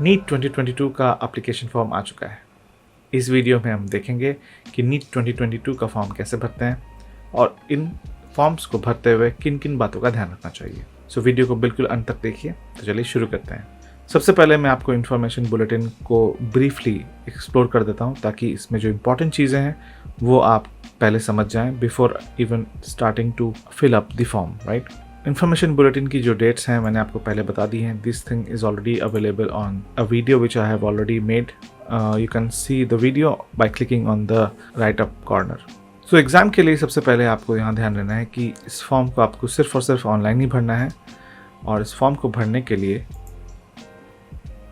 NEET 2022 का application form आ चुका है। इस वीडियो में हम देखेंगे कि नीट 2022 का फॉर्म कैसे भरते हैं और इन फॉर्म्स को भरते हुए किन किन बातों का ध्यान रखना चाहिए। सो वीडियो को बिल्कुल अंत तक देखिए। तो चलिए शुरू करते हैं। सबसे पहले मैं आपको इन्फॉर्मेशन बुलेटिन को ब्रीफली एक्सप्लोर कर देता हूँ ताकि इसमें जो इम्पोर्टेंट चीज़ें हैं वो आप पहले समझ जाएं before even starting to fill up the form, right. Information bulletin की जो डेट्स हैं मैंने आपको पहले बता दी हैं। This thing is already available on a video which I have already made. You can see the video by clicking on the right up corner. So exam के लिए सबसे पहले आपको यहाँ ध्यान देना है कि इस फॉर्म को आपको सिर्फ और सिर्फ ऑनलाइन ही भरना है और इस फॉर्म को भरने के लिए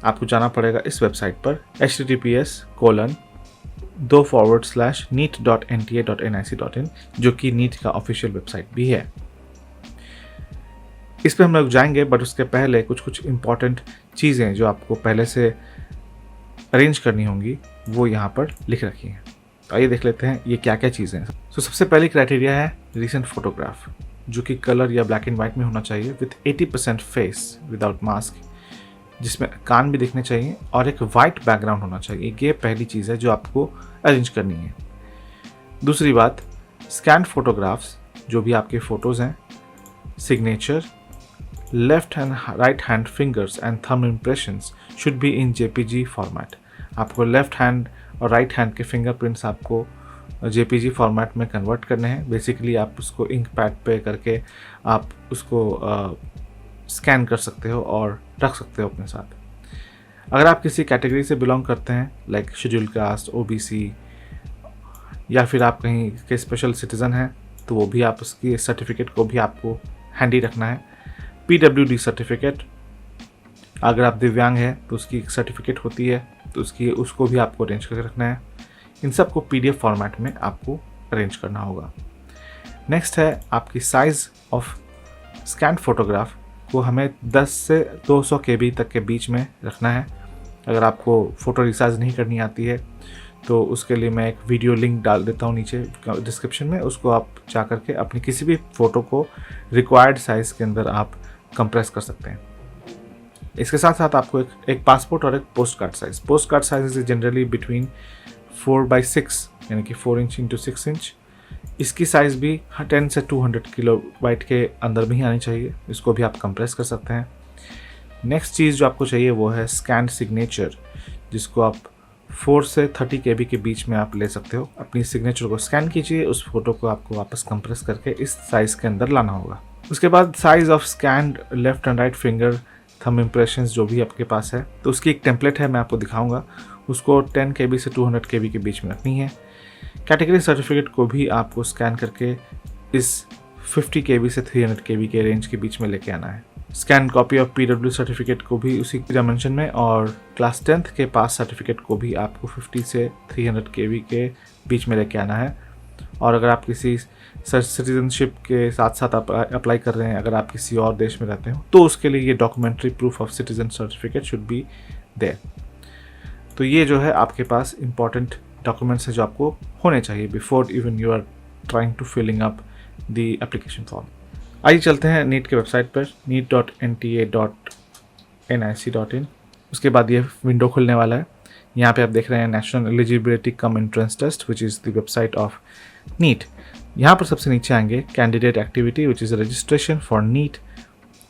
आपको जाना पड़ेगा इस वेबसाइट पर https://neet.nta.nic.in जो कि नीट का ऑफिशियल वेबसाइट भी है। इस पर हम लोग जाएंगे, बट उसके पहले कुछ इंपॉर्टेंट चीज़ें जो आपको पहले से अरेंज करनी होंगी वो यहाँ पर लिख रखी हैं। तो आइए देख लेते हैं ये क्या क्या चीज़ें हैं। तो सबसे पहली क्राइटेरिया है रीसेंट फोटोग्राफ, जो कि कलर या ब्लैक एंड वाइट में होना चाहिए विथ 80% फेस विदाउट मास्क, जिसमें कान भी दिखने चाहिए और एक वाइट बैकग्राउंड होना चाहिए। ये पहली चीज़ है जो आपको अरेंज करनी है। दूसरी बात, स्कैन फोटोग्राफ्स, जो भी आपके फ़ोटोज़ हैं, signature, left and right hand fingers and thumb impressions should be in JPG format. आपको लेफ्ट हैंड और राइट हैंड के फिंगरप्रिंट्स आपको जेपीजी फॉर्मेट में कन्वर्ट करने हैं। बेसिकली आप उसको इंक पैड पे करके आप उसको स्कैन कर सकते हो और रख सकते हो अपने साथ। अगर आप किसी कैटेगरी से बिलोंग करते हैं लाइक शेड्यूल कास्ट, ओबीसी, या फिर आप कहीं के स्पेशल सिटीज़न हैं, तो वो भी आप उसकी सर्टिफिकेट को भी आपको हैंडी रखना है। पीडब्ल्यूडी सर्टिफिकेट, अगर आप दिव्यांग हैं तो उसकी एक सर्टिफिकेट होती है, तो उसको भी आपको अरेंज करके रखना है। इन सब को पीडीएफ फॉर्मेट में आपको अरेंज करना होगा। नेक्स्ट है आपकी साइज़ ऑफ स्कैन फोटोग्राफ को हमें 10 से 200 KB तक के बीच में रखना है। अगर आपको फ़ोटो रिसाइज नहीं करनी आती है तो उसके लिए मैं एक वीडियो लिंक डाल देता हूँ नीचे डिस्क्रिप्शन में, उसको आप जा करके अपनी किसी भी फ़ोटो को रिक्वायर्ड साइज़ के अंदर आप कंप्रेस कर सकते हैं। इसके साथ साथ आपको एक पासपोर्ट और एक post card size. Post card size is generally between 4/6 यानी कि 4 इंच इंटू 6 इंच। इसकी साइज़ भी 10 से 200 किलोबाइट के अंदर में ही आनी चाहिए। इसको भी आप कंप्रेस कर सकते हैं। नेक्स्ट चीज़ जो आपको चाहिए वो है स्कैन सिग्नेचर, जिसको आप 4 से 30 KB के बीच में आप ले सकते हो। अपनी सिग्नेचर को स्कैन कीजिए, उस फोटो को आपको वापस कंप्रेस करके इस साइज़ के अंदर लाना होगा। उसके बाद size of scanned left and right finger thumb impressions जो भी आपके पास है, तो उसकी एक टेम्पलेट है, मैं आपको दिखाऊंगा। उसको 10 KB से 200 KB के बीच में रखनी है। कैटेगरी सर्टिफिकेट को भी आपको स्कैन करके इस 50 KB से 300 KB के रेंज के बीच में लेके आना है। Scan copy of PW certificate को भी उसी डायमेंशन में, और क्लास 10th के पास सर्टिफिकेट को भी आपको 50 से 300 KB के बीच में लेके आना है। और अगर आप किसी सिटीजनशिप के साथ साथ अप्लाई कर रहे हैं, अगर आप किसी और देश में रहते हो, तो उसके लिए ये documentary proof of citizen certificate should be there. तो ये जो है आपके पास इंपॉर्टेंट डॉक्यूमेंट्स है जो आपको होने चाहिए before even you are trying to filling up the application form. आइए चलते हैं नीट के वेबसाइट पर neet.nta.nic.in। उसके बाद ये विंडो खुलने वाला है। यहाँ पे आप देख रहे हैं national eligibility cum entrance test which is the website of NEET. यहाँ पर सबसे नीचे आएंगे candidate activity which is registration for NEET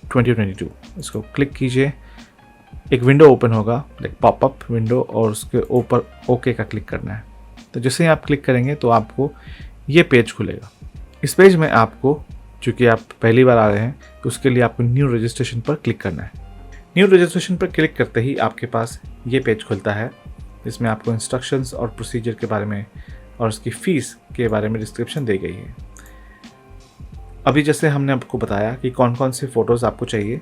2022। इसको क्लिक कीजिए, एक विंडो ओपन होगा लाइक पॉपअप विंडो, और उसके ऊपर ओके का क्लिक करना है। तो जैसे ही आप क्लिक करेंगे तो आपको ये पेज खुलेगा। इस पेज में आपको, चूँकि आप पहली बार आ रहे हैं, तो उसके लिए आपको न्यू रजिस्ट्रेशन पर क्लिक करना है। न्यू रजिस्ट्रेशन पर क्लिक करते ही आपके पास ये पेज खुलता है, जिसमें आपको इंस्ट्रक्शंस और प्रोसीजर के बारे में और उसकी फ़ीस के बारे में डिस्क्रिप्शन दी गई है। अभी जैसे हमने आपको बताया कि कौन कौन से फ़ोटोज़ आपको चाहिए,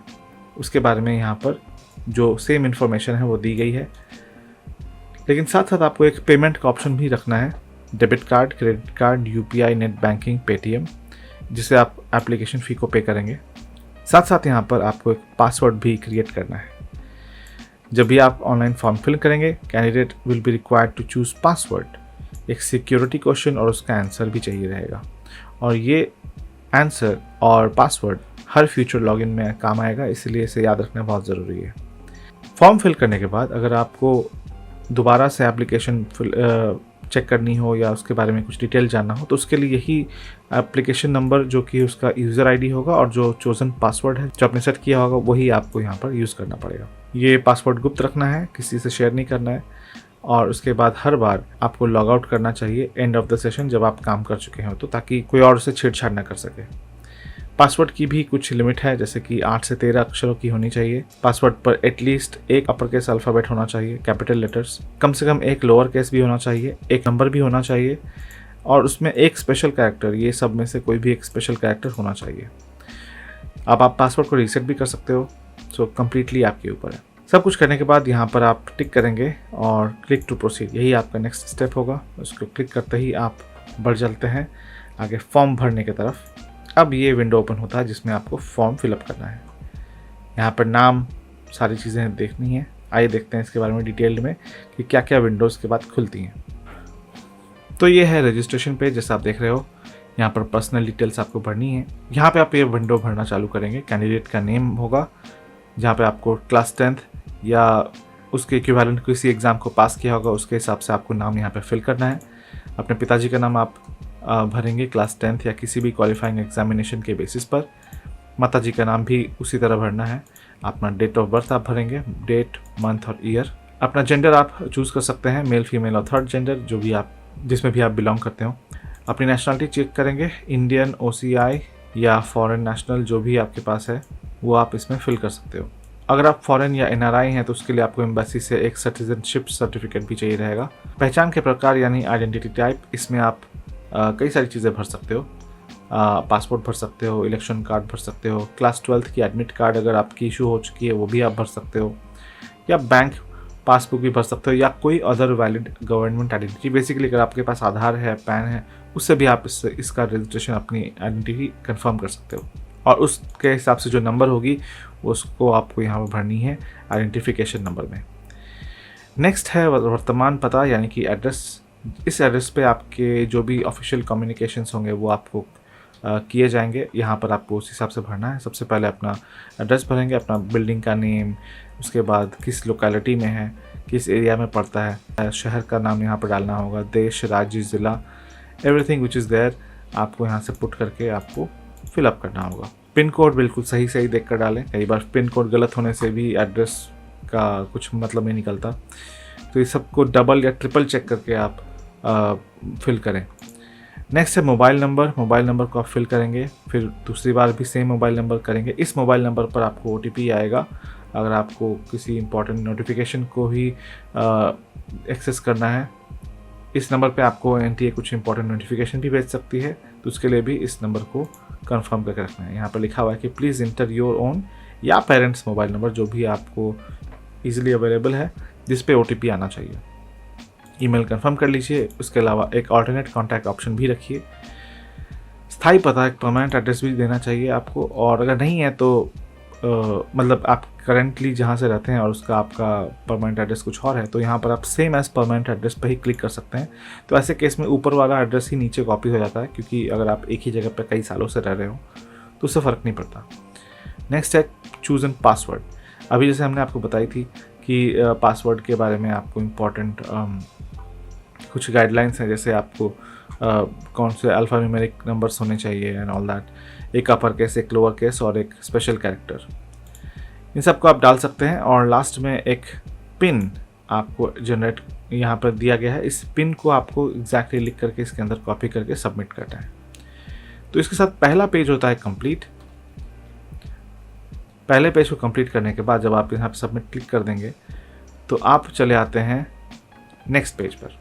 उसके बारे में यहाँ पर जो सेम इन्फॉर्मेशन है वो दी गई है। लेकिन साथ साथ आपको एक पेमेंट का ऑप्शन भी रखना है, debit card, credit card, UPI, net banking, Paytm, जिसे आप एप्लीकेशन फ़ी को पे करेंगे। साथ साथ यहाँ पर आपको एक पासवर्ड भी क्रिएट करना है। जब भी आप ऑनलाइन फॉर्म फिल करेंगे, candidate will be required to choose password. एक सिक्योरिटी क्वेश्चन और उसका आंसर भी चाहिए रहेगा, और ये आंसर और पासवर्ड हर फ्यूचर लॉगिन में काम आएगा, इसलिए इसे याद रखना बहुत ज़रूरी है। फॉर्म फिल करने के बाद अगर आपको दोबारा से एप्लीकेशन चेक करनी हो या उसके बारे में कुछ डिटेल जानना हो तो उसके लिए यही एप्लीकेशन नंबर जो कि उसका यूज़र आईडी होगा और जो चोजन पासवर्ड है जो आपने सेट किया होगा वही आपको यहाँ पर यूज़ करना पड़ेगा। ये पासवर्ड गुप्त रखना है, किसी से शेयर नहीं करना है और उसके बाद हर बार आपको लॉग आउट करना चाहिए एंड ऑफ द सेशन जब आप काम कर चुके हो तो, ताकि कोई और उसे छेड़छाड़ ना कर सके। पासवर्ड की भी कुछ लिमिट है, जैसे कि 8 से 13 अक्षरों की होनी चाहिए। पासवर्ड पर एटलीस्ट एक अपर केस अल्फ़ाबेट होना चाहिए, कैपिटल लेटर्स, कम से कम एक लोअर केस भी होना चाहिए, एक नंबर भी होना चाहिए और उसमें एक स्पेशल कैरेक्टर, ये सब में से कोई भी एक स्पेशल कैरेक्टर होना चाहिए। अब आप पासवर्ड को रीसेट भी कर सकते हो, सो कम्प्लीटली आपके ऊपर है। सब कुछ करने के बाद यहाँ पर आप टिक करेंगे और क्लिक टू प्रोसीड, यही आपका नेक्स्ट स्टेप होगा। उसको क्लिक करते ही आप बढ़ चलते हैं आगे फॉर्म भरने की तरफ। अब ये विंडो ओपन होता है जिसमें आपको फॉर्म फिलअप करना है। यहाँ पर नाम, सारी चीज़ें देखनी है। आइए देखते हैं इसके बारे में डिटेल्ड में कि क्या क्या विंडोज़ के बाद खुलती हैं। तो ये है रजिस्ट्रेशन पेज, जैसा आप देख रहे हो। यहाँ पर पर्सनल डिटेल्स आपको भरनी है। यहाँ पे आप ये विंडो भरना चालू करेंगे। कैंडिडेट का नेम होगा, जहाँ पे आपको क्लास 10th या उसके इक्विवेलेंट किसी एग्ज़ाम को पास किया होगा उसके हिसाब से आपको नाम यहाँ पे फिल करना है। अपने पिताजी का नाम आप भरेंगे क्लास 10th या किसी भी क्वालिफाइंग एग्जामिनेशन के बेसिस पर। माताजी का नाम भी उसी तरह भरना है। अपना डेट ऑफ बर्थ आप भरेंगे, डेट, मंथ और ईयर। अपना जेंडर आप चूज़ कर सकते हैं, मेल, फीमेल और थर्ड जेंडर, जो भी आप जिसमें भी आप बिलोंग करते हो। अपनी नेशनलिटी चेक करेंगे, इंडियन, OCI या फॉरेन नेशनल, जो भी आपके पास है वो आप इसमें फिल कर सकते हो। अगर आप फॉरेन या NRI हैं तो उसके लिए आपको एम्बेसी से एक सिटीजनशिप सर्टिफिकेट भी चाहिए रहेगा। पहचान के प्रकार यानी आइडेंटिटी टाइप, इसमें आप कई सारी चीज़ें भर सकते हो। पासपोर्ट भर सकते हो, इलेक्शन कार्ड भर सकते हो, क्लास 12th की एडमिट कार्ड अगर आपकी इशू हो चुकी है वो भी आप भर सकते हो, या बैंक पासबुक भी भर सकते हो, या कोई other valid government identity. Basically अगर आपके पास आधार है, पैन है, उससे भी आप इसका रजिस्ट्रेशन, अपनी आइडेंटिटी कंफर्म कर सकते हो और उसके हिसाब से जो नंबर होगी उसको आपको यहाँ पर भरनी है आइडेंटिफिकेशन नंबर में। नेक्स्ट है वर्तमान पता यानी कि एड्रेस। इस एड्रेस पे आपके जो भी ऑफिशियल कम्युनिकेशंस होंगे वो आपको किए जाएंगे। यहाँ पर आपको उस हिसाब से भरना है। सबसे पहले अपना एड्रेस भरेंगे, अपना बिल्डिंग का नेम, उसके बाद किस लोकेलिटी में है, किस एरिया में पड़ता है, शहर का नाम यहाँ पर डालना होगा, देश, राज्य, ज़िला, एवरीथिंग विच इज़ देयर आपको यहाँ से पुट करके आपको फिलअप करना होगा। पिन कोड बिल्कुल सही देख कर डालें। कई बार पिन कोड गलत होने से भी एड्रेस का कुछ मतलब नहीं निकलता, तो ये सबको डबल या ट्रिपल चेक करके आप फिल करें। नेक्स्ट है मोबाइल नंबर। मोबाइल नंबर को आप फिल करेंगे, फिर दूसरी बार भी सेम मोबाइल नंबर करेंगे। इस मोबाइल नंबर पर आपको OTP आएगा। अगर आपको किसी इंपॉर्टेंट नोटिफिकेशन को ही एक्सेस करना है, इस नंबर पे आपको NTA कुछ इंपॉर्टेंट नोटिफिकेशन भी भेज सकती है, तो उसके लिए भी इस नंबर को कंफर्म करके रखना है। यहाँ पर लिखा हुआ है कि प्लीज़ इंटर योर ओन या पेरेंट्स मोबाइल नंबर, जो भी आपको ईजिली अवेलेबल है, जिस पे OTP आना चाहिए। ईमेल कंफर्म कर लीजिए। उसके अलावा एक ऑल्टरनेट कॉन्टैक्ट ऑप्शन भी रखिए। स्थायी पता, एक परमानेंट एड्रेस भी देना चाहिए आपको, और अगर नहीं है तो मतलब आप करेंटली जहाँ से रहते हैं और उसका आपका परमानेंट एड्रेस कुछ और है, तो यहाँ पर आप सेम एज परमानेंट एड्रेस पर ही क्लिक कर सकते हैं। तो ऐसे केस में ऊपर वाला एड्रेस ही नीचे कॉपी हो जाता है, क्योंकि अगर आप एक ही जगह पर कई सालों से रह रहे हो तो उससे फ़र्क नहीं पड़ता। नेक्स्ट है चूज़ एन पासवर्ड। अभी जैसे हमने आपको बताई थी कि पासवर्ड के बारे में आपको इम्पॉर्टेंट कुछ गाइडलाइंस हैं, जैसे आपको कौन से अल्फ़ा न्यूमेरिक नंबर्स होने चाहिए एंड ऑल दैट, एक अपर केस, एक लोअर केस और एक स्पेशल कैरेक्टर, इन सब को आप डाल सकते हैं। और लास्ट में एक पिन आपको जनरेट यहाँ पर दिया गया है। इस पिन को आपको एग्जैक्टली लिख करके इसके अंदर कॉपी करके सबमिट करना है। तो इसके साथ पहला पेज होता है कंप्लीट। पहले पेज को कंप्लीट करने के बाद जब आप यहाँ पर सबमिट क्लिक कर देंगे तो आप चले आते हैं नेक्स्ट पेज पर,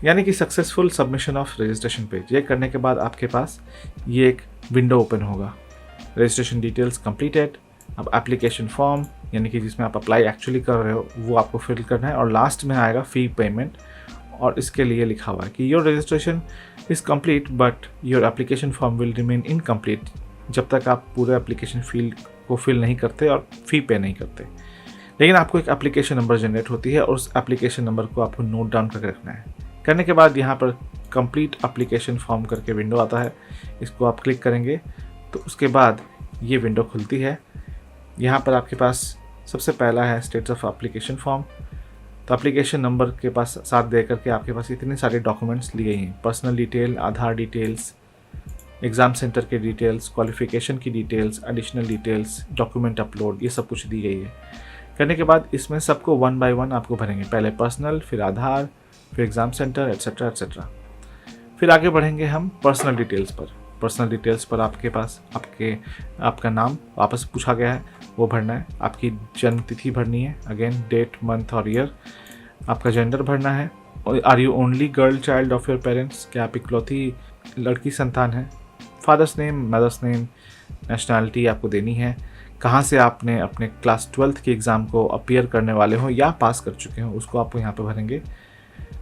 यानी कि successful submission of registration page. ये करने के बाद आपके पास ये एक विंडो ओपन होगा, रजिस्ट्रेशन डिटेल्स कंप्लीटेड। अब एप्लीकेशन फॉर्म यानी कि जिसमें आप अप्लाई एक्चुअली कर रहे हो वो आपको फिल करना है, और लास्ट में आएगा फी पेमेंट, और इसके लिए लिखा हुआ है कि your registration is complete but your application form will remain incomplete, जब तक आप पूरे एप्लीकेशन फील्ड को फिल नहीं करते और फ़ी पे नहीं करते। लेकिन आपको एक एप्लीकेशन नंबर जनरेट होती है और उस एप्लीकेशन नंबर को आपको नोट डाउन करके रखना है। करने के बाद यहाँ पर कंप्लीट एप्लीकेशन फॉर्म करके विंडो आता है, इसको आप क्लिक करेंगे तो उसके बाद ये विंडो खुलती है। यहाँ पर आपके पास सबसे पहला है स्टेटस ऑफ एप्लीकेशन फॉर्म। तो एप्लीकेशन नंबर के पास साथ दे करके आपके पास इतने सारे डॉक्यूमेंट्स लिए हैं, पर्सनल डिटेल, आधार डिटेल्स, एग्ज़ाम सेंटर के डिटेल्स, क्वालिफ़िकेशन की details, additional details, document upload, ये सब कुछ दी गई है। करने के बाद इसमें सबको 1 बाय 1 आपको भरेंगे, पहले पर्सनल, फिर आधार, फिर एग्ज़ाम सेंटर, एट्सेट्रा एट्सेट्रा। फिर आगे बढ़ेंगे हम पर्सनल डिटेल्स पर। पर्सनल डिटेल्स पर आपके पास आपका नाम वापस पूछा गया है, वो भरना है। आपकी जन्म तिथि भरनी है, अगेन डेट, मंथ और ईयर। आपका जेंडर भरना है, are you only girl child of your parents, क्या आप इकलौती लड़की संतान है। Father's name, mother's name, nationality आपको देनी है, कहाँ से आपने अपने क्लास 12th के एग्ज़ाम को अपीयर करने वाले हो या पास कर चुके हो, उसको आपको यहाँ पे भरेंगे।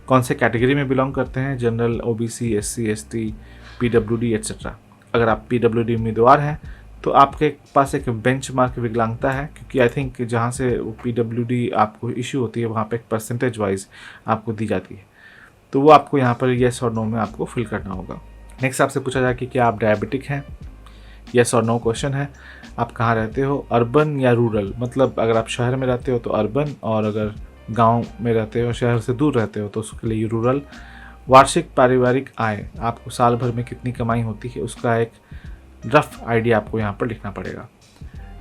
कौन से कैटेगरी में बिलोंग करते हैं, general, OBC, SC, ST, PWD etcetera. अगर आप पीडब्ल्यूडी उम्मीदवार हैं तो आपके पास एक बेंचमार्क विकलांगता है, क्योंकि आई थिंक जहाँ से पीडब्ल्यूडी आपको इशू होती है वहाँ पे एक परसेंटेज वाइज आपको दी जाती है, तो वो आपको यहाँ पर येस और नो में आपको फिल करना होगा। नेक्स्ट आपसे पूछा जाए कि क्या आप डायबिटिक हैं, येस और नो क्वेश्चन है। आप कहाँ रहते हो, अर्बन या रूरल, मतलब अगर आप शहर में रहते हो तो अर्बन, और अगर गांव में रहते हो, शहर से दूर रहते हो, तो उसके लिए रूरल। वार्षिक पारिवारिक आय, आपको साल भर में कितनी कमाई होती है, उसका एक रफ आइडिया आपको यहाँ पर लिखना पड़ेगा।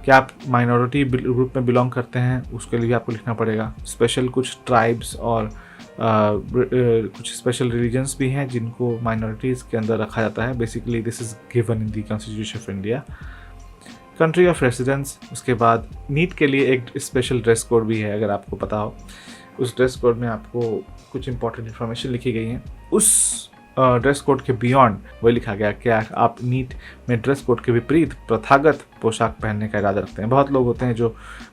क्या आप माइनॉरिटी ग्रुप में बिलोंग करते हैं, उसके लिए भी आपको लिखना पड़ेगा। स्पेशल कुछ ट्राइब्स और कुछ स्पेशल रिलीजन्स भी हैं जिनको माइनॉरिटीज़ के अंदर रखा जाता है। Basically this is given in the constitution of India. Country of residence, उसके बाद नीट के लिए एक स्पेशल ड्रेस कोड भी है, अगर आपको पता हो। उस ड्रेस कोड में आपको कुछ इंपॉर्टेंट इन्फॉर्मेशन लिखी गई है। उस ड्रेस कोड के बियॉन्ड वही लिखा गया कि आप नीट में ड्रेस कोड के विपरीत प्रथागत पोशाक पहनने का इरादा रखते हैं। बहुत लोग होते हैं जो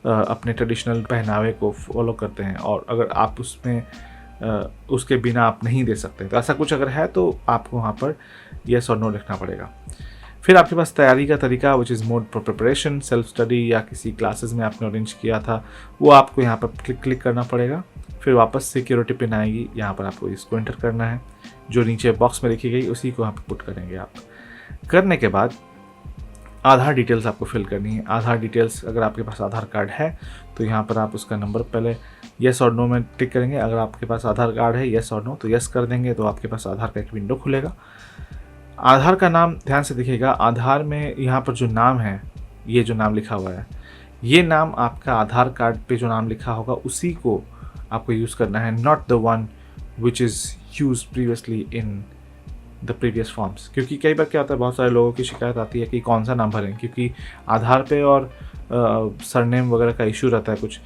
अपने ट्रेडिशनल पहनावे को फॉलो करते हैं, और अगर आप उसमें उसके बिना आप नहीं दे सकते, तो ऐसा कुछ अगर है तो आपको वहाँ पर येस और नो लिखना पड़ेगा। फिर आपके पास तैयारी का तरीका, which is mode for preparation, self study या किसी क्लासेस में आपने अरेंज किया था, वो आपको यहाँ पर क्लिक करना पड़ेगा। फिर वापस सिक्योरिटी पिन आएगी, यहाँ पर आपको इसको एंटर करना है, जो नीचे बॉक्स में लिखी गई उसी को यहाँ पर पुट करेंगे आप। करने के बाद आधार डिटेल्स आपको फिल करनी है। आधार डिटेल्स, अगर आपके पास आधार कार्ड है तो यहाँ पर आप उसका नंबर पहले येस और नो में टिक करेंगे। अगर आपके पास आधार कार्ड है येस और नो तो येस कर देंगे, तो आपके पास आधार का एक विंडो खुलेगा। आधार का नाम ध्यान से देखिएगा, आधार में यहाँ पर जो नाम है, ये जो नाम लिखा हुआ है, ये नाम आपका आधार कार्ड पे जो नाम लिखा होगा उसी को आपको यूज़ करना है, not the one which is use previously in the previous forms. क्योंकि कई बार क्या होता है, बहुत सारे लोगों की शिकायत आती है कि कौन सा नाम भरें, क्योंकि आधार पे और सरनेम वगैरह का इशू रहता है कुछ,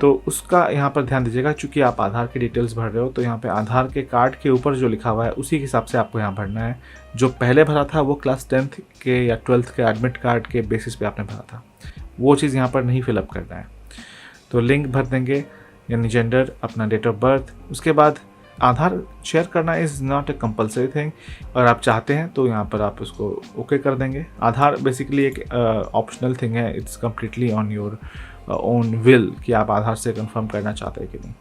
तो उसका यहाँ पर ध्यान दीजिएगा। चूँकि आप आधार की डिटेल्स भर रहे हो तो यहाँ पे आधार के कार्ड के ऊपर जो लिखा हुआ है उसी के हिसाब से आपको यहाँ भरना है। जो पहले भरा था वो क्लास 10th के या 12th के एडमिट कार्ड के बेसिस पे आपने भरा था, वो चीज़ यहाँ पर नहीं फिलअप करना है। तो लिंक भर देंगे, यानी जेंडर, अपना डेट ऑफ बर्थ। उसके बाद आधार शेयर करना is not a compulsory thing, अगर आप चाहते हैं तो यहाँ पर आप उसको ओके कर देंगे। आधार बेसिकली एक ऑप्शनल थिंग है, it's completely on your own will कि आप आधार से कंफर्म करना चाहते हैं कि नहीं।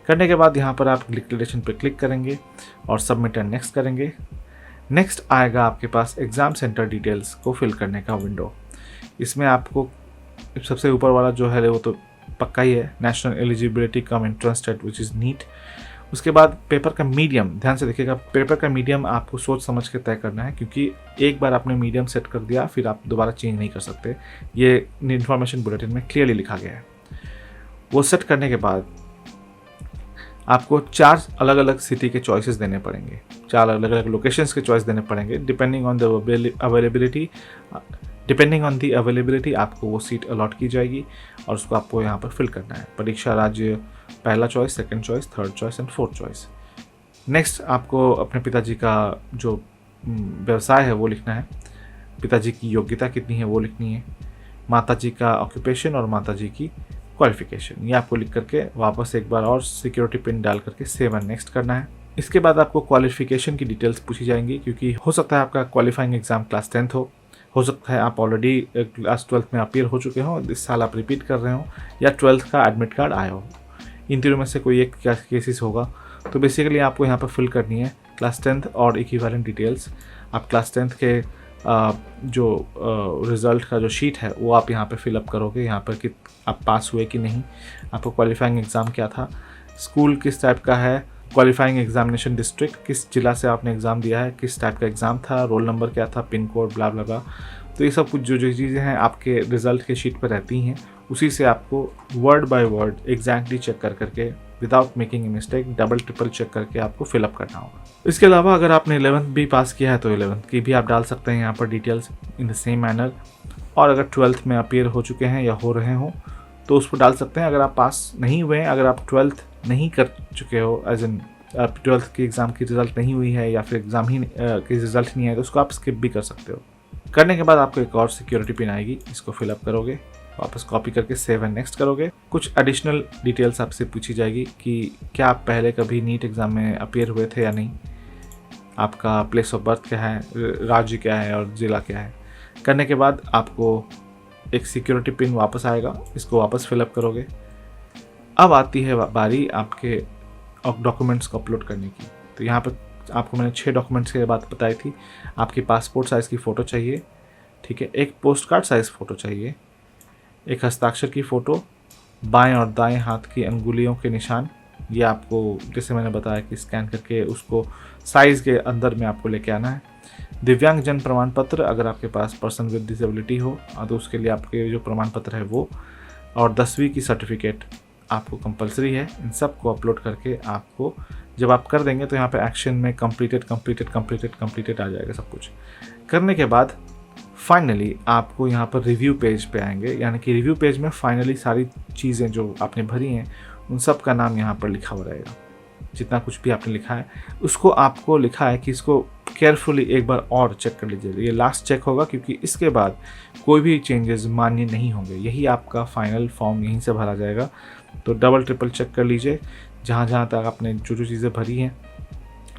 करने के बाद यहाँ पर आप डिक्लेरेशन पर क्लिक करेंगे और सबमिट एंड नेक्स्ट करेंगे। नेक्स्ट आएगा आपके पास एग्ज़ाम सेंटर डिटेल्स को फिल करने का विंडो। इसमें आपको सबसे ऊपर वाला जो है वो तो पक्का ही है, national eligibility cum entrance test which is NEET. उसके बाद पेपर का मीडियम, ध्यान से देखिएगा, पेपर का मीडियम आपको सोच समझ के तय करना है, क्योंकि एक बार आपने मीडियम सेट कर दिया फिर आप दोबारा चेंज नहीं कर सकते, ये इन्फॉर्मेशन बुलेटिन में क्लियरली लिखा गया है। वो सेट करने के बाद आपको 4 अलग अलग सिटी के चॉइसेस देने पड़ेंगे, 4 अलग अलग लोकेशंस के चॉइस देने पड़ेंगे। डिपेंडिंग ऑन द अवेलेबिलिटी आपको वो सीट अलॉट की जाएगी और उसको आपको यहाँ पर फिल करना है। परीक्षा राज्य पहला choice, second choice, third choice and fourth choice. Next आपको अपने पिताजी का जो व्यवसाय है वो लिखना है, पिताजी की योग्यता कितनी है वो लिखनी है, माताजी का ऑक्यूपेशन और माताजी की क्वालिफिकेशन, ये आपको लिख करके वापस एक बार और सिक्योरिटी पिन डाल करके सेव एंड नेक्स्ट करना है। इसके बाद आपको क्वालिफिकेशन की डिटेल्स पूछी जाएंगी, क्योंकि हो सकता है आपका क्वालिफाइंग एग्जाम क्लास 10th हो सकता है आप ऑलरेडी क्लास 12th में अपीयर हो चुके हों, इस साल आप रिपीट कर रहे हो, या 12th का एडमिट कार्ड आया हो। इन तीनों में से कोई एक केसेस होगा। तो बेसिकली आपको यहाँ पर फिल करनी है क्लास 10th और इक्विवेलेंट डिटेल्स। आप क्लास 10th के जो रिज़ल्ट का जो शीट है वो आप यहाँ पे फिलअप करोगे, यहाँ पर कि आप पास हुए कि नहीं, आपका क्वालिफाइंग एग्ज़ाम क्या था, स्कूल किस टाइप का है, क्वालिफाइंग एग्जामिनेशन डिस्ट्रिक्ट किस जिला से आपने एग्ज़ाम दिया है, किस टाइप का एग्ज़ाम था, रोल नंबर क्या था, पिन कोड, ब्ला ब्ला ब्ला। तो ये सब कुछ जो जो चीज़ें हैं आपके रिज़ल्ट के शीट पर रहती हैं, उसी से आपको word by word exactly check कर करके without making a mistake double triple check करके आपको फिलअप करना होगा। इसके अलावा अगर आपने 11th भी पास किया है तो 11th की भी आप डाल सकते हैं यहाँ पर details in the same manner, और अगर 12th में अपीयर हो चुके हैं या हो रहे हों तो उस पर डाल सकते हैं। अगर आप पास नहीं हुए हैं, अगर आप 12th नहीं कर चुके हो, एज इन 12th की एग्ज़ाम की रिज़ल्ट नहीं हुई है या फिर एग्ज़ाम ही की रिज़ल्ट नहीं है, तो उसको आप स्किप भी कर सकते हो। करने के बाद आपको एक और सिक्योरिटी पिन आएगी, इसको फिलअप करोगे, वापस कॉपी करके सेव एंड नेक्स्ट करोगे। कुछ एडिशनल डिटेल्स आपसे पूछी जाएगी कि क्या आप पहले कभी नीट एग्ज़ाम में अपीयर हुए थे या नहीं, आपका प्लेस ऑफ बर्थ क्या है, राज्य क्या है और ज़िला क्या है। करने के बाद आपको एक सिक्योरिटी पिन वापस आएगा, इसको वापस फिलअप करोगे। अब आती है बारी आपके डॉक्यूमेंट्स को अपलोड करने की। तो यहाँ पर आपको मैंने 6 डॉक्यूमेंट्स की बात बताई थी। आपकी पासपोर्ट साइज़ की फ़ोटो चाहिए, ठीक है, एक पोस्ट कार्ड साइज़ फ़ोटो चाहिए, एक हस्ताक्षर की फ़ोटो, बाएं और दाएं हाथ की अंगुलियों के निशान, ये आपको जैसे मैंने बताया कि स्कैन करके उसको साइज़ के अंदर में आपको लेके आना है। दिव्यांगजन प्रमाण पत्र, अगर आपके पास पर्सन विद डिसेबिलिटी हो तो उसके लिए आपके जो प्रमाण पत्र है वो, और 10वीं की सर्टिफिकेट आपको कंपलसरी है। इन सब को अपलोड करके आपको जब आप कर देंगे तो यहाँ पे एक्शन में कंप्लीटेड आ जाएगा सब कुछ। करने के बाद फाइनली आपको यहाँ पर रिव्यू पेज पे आएंगे, यानी कि रिव्यू पेज में फाइनली सारी चीज़ें जो आपने भरी हैं उन सब का नाम यहाँ पर लिखा हुआ रहेगा। जितना कुछ भी आपने लिखा है उसको आपको लिखा है कि इसको केयरफुली एक बार और चेक कर लीजिए। ये लास्ट चेक होगा क्योंकि इसके बाद कोई भी चेंजेस मान्य नहीं होंगे, यही आपका फाइनल फॉर्म यहीं से भरा जाएगा। तो डबल ट्रिपल चेक कर लीजिए जहाँ तक आपने जो जो चीज़ें भरी हैं,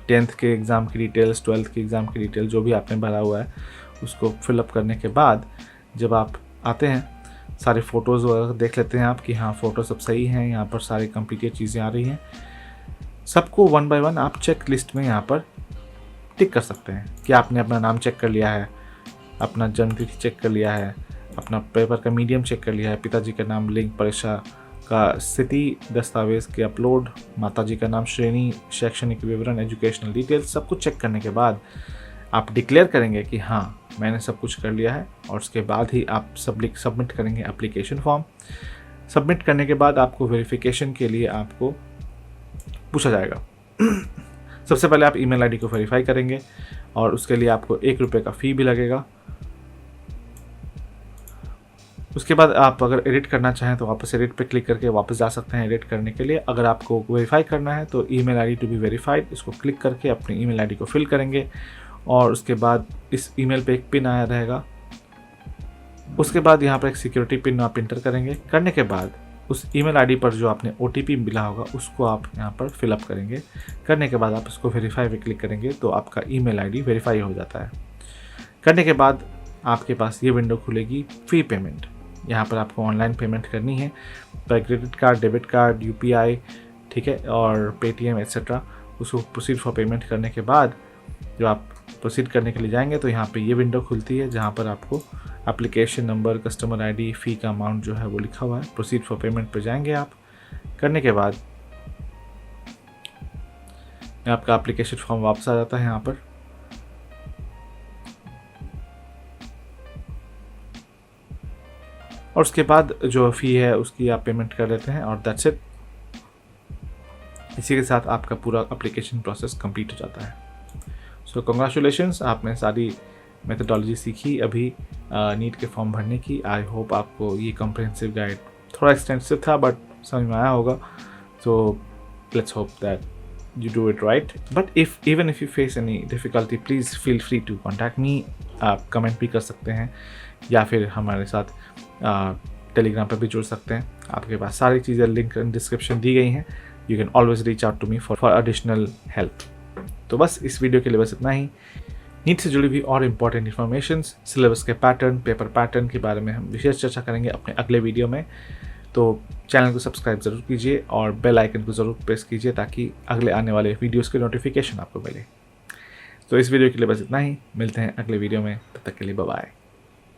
10th के एग्ज़ाम की डिटेल्स, 12th के एग्ज़ाम की डिटेल जो भी आपने भरा हुआ है उसको फिलअप करने के बाद जब आप आते हैं सारे फ़ोटोज़ वगैरह देख लेते हैं आप कि हाँ फ़ोटो सब सही हैं, यहाँ पर सारी कंप्लीटेड चीज़ें आ रही हैं। सबको 1 बाय 1 आप चेक लिस्ट में यहाँ पर टिक कर सकते हैं कि आपने अपना नाम चेक कर लिया है, अपना जन्मतिथि चेक कर लिया है, अपना पेपर का मीडियम चेक कर लिया है, पिताजी का नाम, लिंक, परीक्षा का स्थिति, दस्तावेज़ के अपलोड, माताजी का नाम, श्रेणी, शैक्षणिक विवरण, एजुकेशनल डिटेल्स, सब कुछ चेक करने के बाद आप डिक्लेयर करेंगे कि हाँ मैंने सब कुछ कर लिया है, और उसके बाद ही आप सबमिट करेंगे एप्लीकेशन फॉर्म। सबमिट करने के बाद आपको वेरिफिकेशन के लिए आपको पूछा जाएगा। सबसे पहले आप ईमेल आईडी को वेरीफाई करेंगे और उसके लिए आपको 1 रुपये का फ़ी भी लगेगा। उसके बाद आप अगर एडिट करना चाहें तो वापस एडिट पे क्लिक करके वापस जा सकते हैं एडिट करने के लिए। अगर आपको वेरीफाई करना है तो email ID to be verified, इसको क्लिक करके अपनी ईमेल आईडी को फिल करेंगे और उसके बाद इस ईमेल पे एक पिन आया रहेगा। उसके बाद यहाँ पर एक सिक्योरिटी पिन आप इंटर करेंगे। करने के बाद उस ईमेल आईडी पर जो आपने OTP मिला होगा उसको आप यहाँ पर फिलअप करेंगे। करने के बाद आप इसको वेरीफाई पे क्लिक करेंगे तो आपका ईमेल आईडी वेरीफाई हो जाता है। करने के बाद आपके पास ये विंडो खुलेगी फ़ी पेमेंट। यहाँ पर आपको ऑनलाइन पेमेंट करनी है, credit card, debit card, UPI, ठीक है, और Paytm एक्सेट्रा। उसको प्रोसीड फॉर पेमेंट करने के बाद जो आप प्रोसीड करने के लिए जाएंगे तो यहाँ पे ये विंडो खुलती है जहाँ पर आपको एप्लीकेशन नंबर, कस्टमर आईडी, फ़ी का अमाउंट जो है वो लिखा हुआ है। प्रोसीड फॉर पेमेंट पे जाएंगे आप। करने के बाद आपका एप्लीकेशन फॉर्म वापस आ जाता है यहाँ पर। और उसके बाद जो फ़ी है उसकी आप पेमेंट कर लेते हैं और दैट्स इट। इसी के साथ आपका पूरा एप्लीकेशन प्रोसेस कंप्लीट हो जाता है। सो कंग्रेचुलेशंस, आपने सारी मेथडोलॉजी सीखी अभी नीट के फॉर्म भरने की। आई होप आपको ये कॉम्प्रिहेंसिव गाइड थोड़ा एक्सटेंसिव था बट समझ में आया होगा। So let's hope that you do it right, but even if you face any difficulty please feel free to contact me। आप कमेंट भी कर सकते हैं या फिर हमारे साथ टेलीग्राम पर भी जुड़ सकते हैं। आपके पास सारी चीज़ें लिंक इन डिस्क्रिप्शन दी गई हैं। You can always reach out to me for additional help. तो बस इस वीडियो के लिए बस इतना ही। नीट से जुड़ी हुई और इम्पॉर्टेंट इन्फॉर्मेशन, सिलेबस के पैटर्न, पेपर पैटर्न के बारे में हम विशेष चर्चा करेंगे अपने अगले वीडियो में। तो चैनल को सब्सक्राइब ज़रूर कीजिए और बेल आइकन को ज़रूर प्रेस कीजिए ताकि अगले आने वाले वीडियोस के नोटिफिकेशन आपको मिले। तो इस वीडियो के लिए बस इतना ही, मिलते हैं अगले वीडियो में, तब तक के लिए बाय बाय।